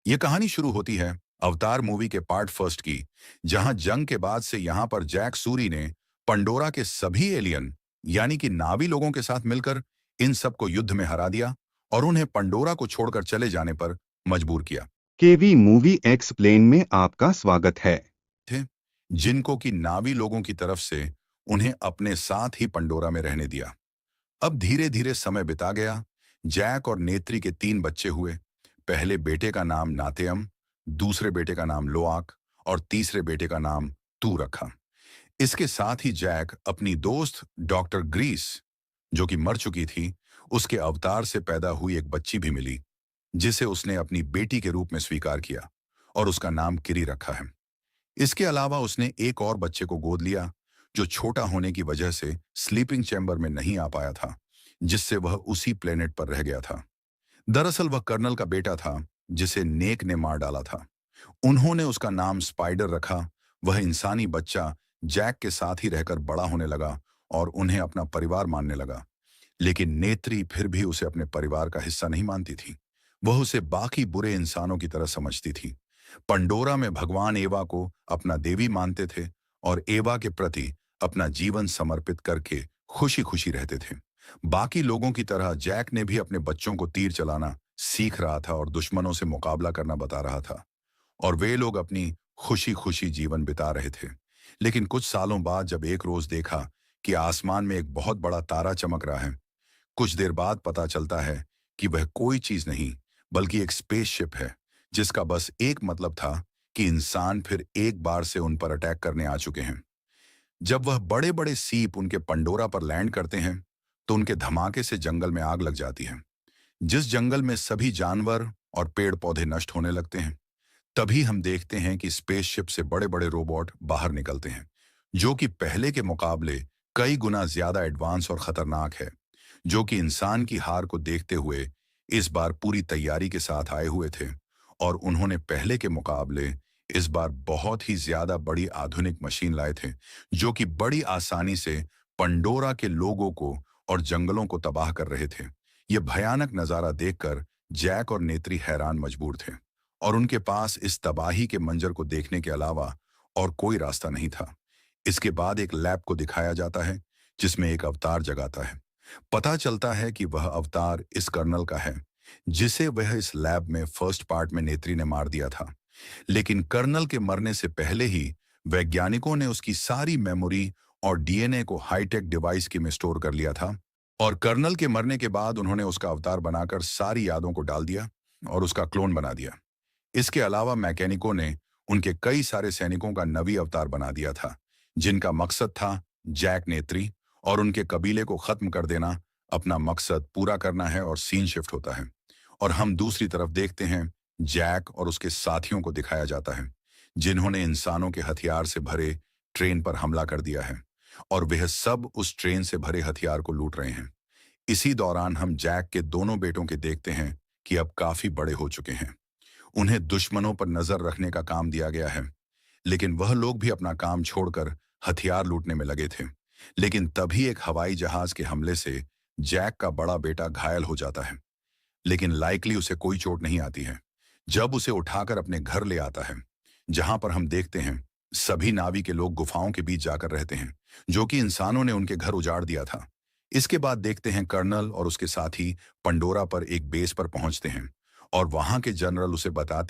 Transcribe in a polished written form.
ये कहानी शुरू होती है अवतार मूवी के पार्ट फर्स्ट की, जहां जंग के बाद से यहां पर जैक सूरी ने पंडोरा के सभी एलियन यानी कि नावी लोगों के साथ मिलकर इन सबको युद्ध में हरा दिया और उन्हें पंडोरा को छोड़कर चले जाने पर मजबूर किया। केवी मूवी एक्सप्लेन में आपका स्वागत है। थे जिनको कि नावी लोगों की तरफ से उन्हें अपने साथ ही पंडोरा में रहने दिया। अब धीरे धीरे समय बिता गया। जैक और नेत्री के 3 बच्चे हुए। पहले बेटे का नाम नातेयम, दूसरे बेटे का नाम लोआक और तीसरे बेटे का नाम तू रखा। इसके साथ ही जैक अपनी दोस्त डॉक्टर ग्रीस, जो कि मर चुकी थी, उसके अवतार से पैदा हुई एक बच्ची भी मिली, जिसे उसने अपनी बेटी के रूप में स्वीकार किया और उसका नाम किरी रखा है। इसके अलावा उसने एक और बच्चे को गोद लिया, जो छोटा होने की वजह से स्लीपिंग चैम्बर में नहीं आ पाया था, जिससे वह उसी प्लेनेट पर रह गया था। दरअसल वह कर्नल का बेटा था, जिसे नेक ने मार डाला था। उन्होंने उसका नाम स्पाइडर रखा। वह इंसानी बच्चा जैक के साथ ही रहकर बड़ा होने लगा और उन्हें अपना परिवार मानने लगा। लेकिन नेत्री फिर भी उसे अपने परिवार का हिस्सा नहीं मानती थी। वह उसे बाकी बुरे इंसानों की तरह समझती थी। पंडोरा में भगवान एवा को अपना देवी मानते थे और एवा के प्रति अपना जीवन समर्पित करके खुशी खुशी रहते थे। बाकी लोगों की तरह जैक ने भी अपने बच्चों को तीर चलाना सीख रहा था और दुश्मनों से मुकाबला करना बता रहा था, और वे लोग अपनी खुशी खुशी जीवन बिता रहे थे। लेकिन कुछ सालों बाद जब एक रोज देखा कि आसमान में एक बहुत बड़ा तारा चमक रहा है, कुछ देर बाद पता चलता है कि वह कोई चीज नहीं बल्कि एक स्पेसशिप है, जिसका बस एक मतलब था कि इंसान फिर एक बार से उन पर अटैक करने आ चुके हैं। जब वह बड़े बड़े सीप उनके पंडोरा पर लैंड करते हैं, तो उनके धमाके से जंगल में आग लग जाती है, जिस जंगल में सभी जानवर और पेड़ पौधे नष्ट होने लगते हैं। तभी हम देखते हैं कि स्पेसशिप से बड़े बड़े रोबोट बाहर निकलते हैं, जो कि पहले के मुकाबले कई गुना ज्यादा एडवांस और खतरनाक है, जो कि इंसान की हार को देखते हुए इस बार पूरी तैयारी के साथ आए हुए थे। और उन्होंने पहले के मुकाबले इस बार बहुत ही ज्यादा बड़ी आधुनिक मशीन लाए थे, जो कि बड़ी आसानी से पंडोरा के लोगों को और जंगलों को तबाह कर रहे थे। यह भयानक नजारा देखकर जैक और नेत्री हैरान मजबूर थे, और उनके पास इस तबाही के मंजर को देखने के अलावा और कोई रास्ता नहीं था। इसके बाद एक लैब को दिखाया जाता है, जिसमें एक अवतार जगाता है। पता चलता है कि वह अवतार इस कर्नल का है, जिसे वह इस लैब में फर्स्ट पार्ट में नेत्री ने मार दिया था। लेकिन कर्नल के मरने से पहले ही वैज्ञानिकों ने उसकी सारी मेमोरी और डीएनए को हाईटेक डिवाइस की में स्टोर कर लिया था, और कर्नल के मरने के बाद उन्होंने उसका अवतार बनाकर सारी यादों को डाल दिया और उसका क्लोन बना दिया। इसके अलावा मैकेनिकों ने उनके कई सारे सैनिकों का नवी अवतार बना दिया था, जिनका मकसद था जैक नेत्री और उनके कबीले को खत्म कर देना। अपना मकसद पूरा करना है और सीन शिफ्ट होता है, और हम दूसरी तरफ देखते हैं जैक और उसके साथियों को दिखाया जाता है, जिन्होंने इंसानों के हथियार से भरे ट्रेन पर हमला कर दिया है, और वह सब उस ट्रेन से भरे हथियार को लूट रहे हैं। इसी दौरान हम जैक के दोनों बेटों के देखते हैं कि अब काफी बड़े हो चुके हैं। उन्हें दुश्मनों पर नजर रखने का काम दिया गया है, लेकिन वह लोग भी अपना काम छोड़कर हथियार लूटने में लगे थे। लेकिन तभी एक हवाई जहाज के हमले से जैक का बड़ा बेटा घायल हो जाता है, लेकिन लाइकली उसे कोई चोट नहीं आती है। जब उसे उठाकर अपने घर ले आता है, जहां पर हम देखते हैं सभी नावी के लोग गुफाओं के बीच जाकर रहते हैं, जो कि इंसानों ने उनके घर उजाड़ दिया था। इसके बाद देखते हैं कर्नल और उसके साथी पंडोरा पर एक बेस पर पहुंचते हैं, और वहां के जनरल उसे बताते